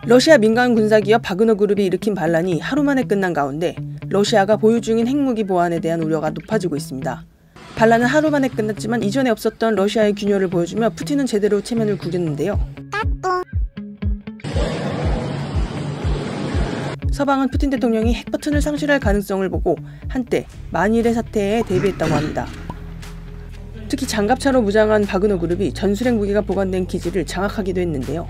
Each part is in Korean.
러시아 민간 군사기업 바그너 그룹이 일으킨 반란이 하루 만에 끝난 가운데 러시아가 보유 중인 핵무기 보안에 대한 우려가 높아지고 있습니다. 반란은 하루 만에 끝났지만 이전에 없었던 러시아의 균열을 보여주며 푸틴은 제대로 체면을 구겼는데요. 서방은 푸틴 대통령이 핵 버튼을 상실할 가능성을 보고 한때 만일의 사태에 대비했다고 합니다. 특히 장갑차로 무장한 바그너 그룹이 전술핵 무기가 보관된 기지를 장악하기도 했는데요.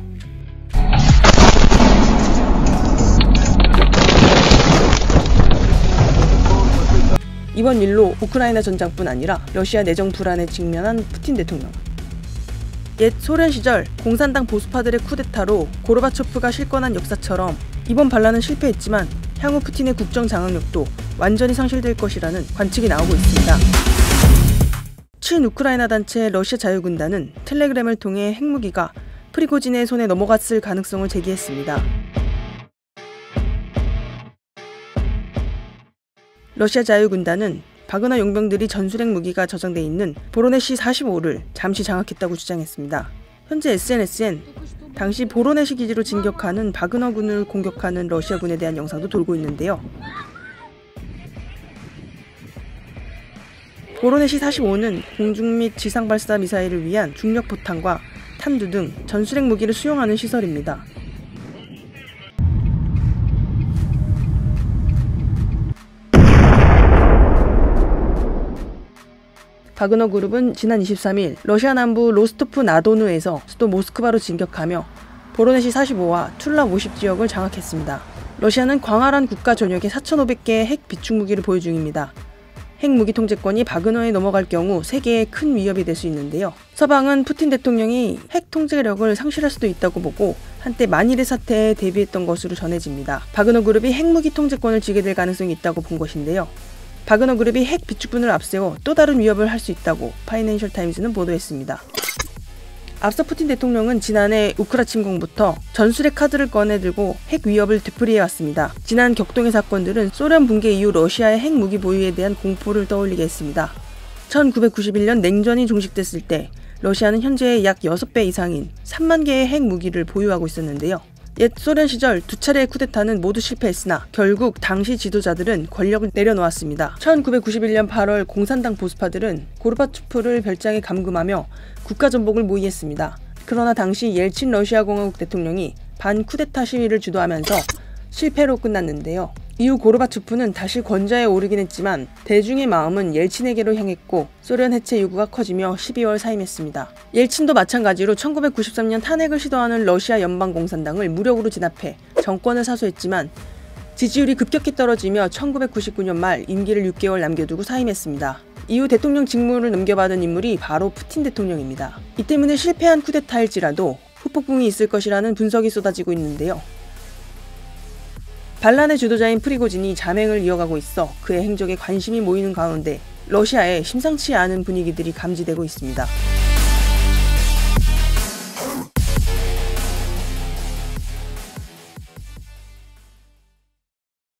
이번 일로 우크라이나 전장뿐 아니라 러시아 내정 불안에 직면한 푸틴 대통령. 옛 소련 시절 공산당 보수파들의 쿠데타로 고르바초프가 실권한 역사처럼 이번 반란은 실패했지만 향후 푸틴의 국정 장악력도 완전히 상실될 것이라는 관측이 나오고 있습니다. 친우크라이나 단체 러시아 자유군단은 텔레그램을 통해 핵무기가 프리고진의 손에 넘어갔을 가능성을 제기했습니다. 러시아 자유군단은 바그너 용병들이 전술핵 무기가 저장돼 있는 보로네시 45를 잠시 장악했다고 주장했습니다. 현재 SNS엔 당시 보로네시 기지로 진격하는 바그너군을 공격하는 러시아군에 대한 영상도 돌고 있는데요. 보로네시 45는 공중 및 지상 발사 미사일을 위한 중력 포탄과 탄두 등 전술핵 무기를 수용하는 시설입니다. 바그너 그룹은 지난 23일 러시아 남부 로스토프 나도누에서 수도 모스크바로 진격하며 보로네시 45와 툴라 50 지역을 장악했습니다. 러시아는 광활한 국가 전역에 4,500개의 핵 비축 무기를 보유 중입니다. 핵무기 통제권이 바그너에 넘어갈 경우 세계에 큰 위협이 될 수 있는데요. 서방은 푸틴 대통령이 핵 통제력을 상실할 수도 있다고 보고 한때 만일의 사태에 대비했던 것으로 전해집니다. 바그너 그룹이 핵무기 통제권을 쥐게 될 가능성이 있다고 본 것인데요. 바그너 그룹이 핵 비축분을 앞세워 또 다른 위협을 할 수 있다고 파이낸셜 타임즈는 보도했습니다. 앞서 푸틴 대통령은 지난해 우크라 침공부터 전술핵 카드를 꺼내들고 핵 위협을 되풀이해왔습니다. 지난 격동의 사건들은 소련 붕괴 이후 러시아의 핵무기 보유에 대한 공포를 떠올리게 했습니다. 1991년 냉전이 종식됐을 때 러시아는 현재의 약 6배 이상인 3만 개의 핵무기를 보유하고 있었는데요. 옛 소련 시절 두 차례의 쿠데타는 모두 실패했으나 결국 당시 지도자들은 권력을 내려놓았습니다. 1991년 8월 공산당 보수파들은 고르바초프를 별장에 감금하며 국가전복을 모의했습니다. 그러나 당시 옐친 러시아공화국 대통령이 반쿠데타 시위를 주도하면서 실패로 끝났는데요. 이후 고르바초프는 다시 권좌에 오르긴 했지만 대중의 마음은 옐친에게로 향했고 소련 해체 요구가 커지며 12월 사임했습니다. 옐친도 마찬가지로 1993년 탄핵을 시도하는 러시아 연방공산당을 무력으로 진압해 정권을 사수했지만 지지율이 급격히 떨어지며 1999년 말 임기를 6개월 남겨두고 사임했습니다. 이후 대통령 직무를 넘겨받은 인물이 바로 푸틴 대통령입니다. 이 때문에 실패한 쿠데타일지라도 후폭풍이 있을 것이라는 분석이 쏟아지고 있는데요. 반란의 주도자인 프리고진이 잠행을 이어가고 있어 그의 행적에 관심이 모이는 가운데 러시아에 심상치 않은 분위기들이 감지되고 있습니다.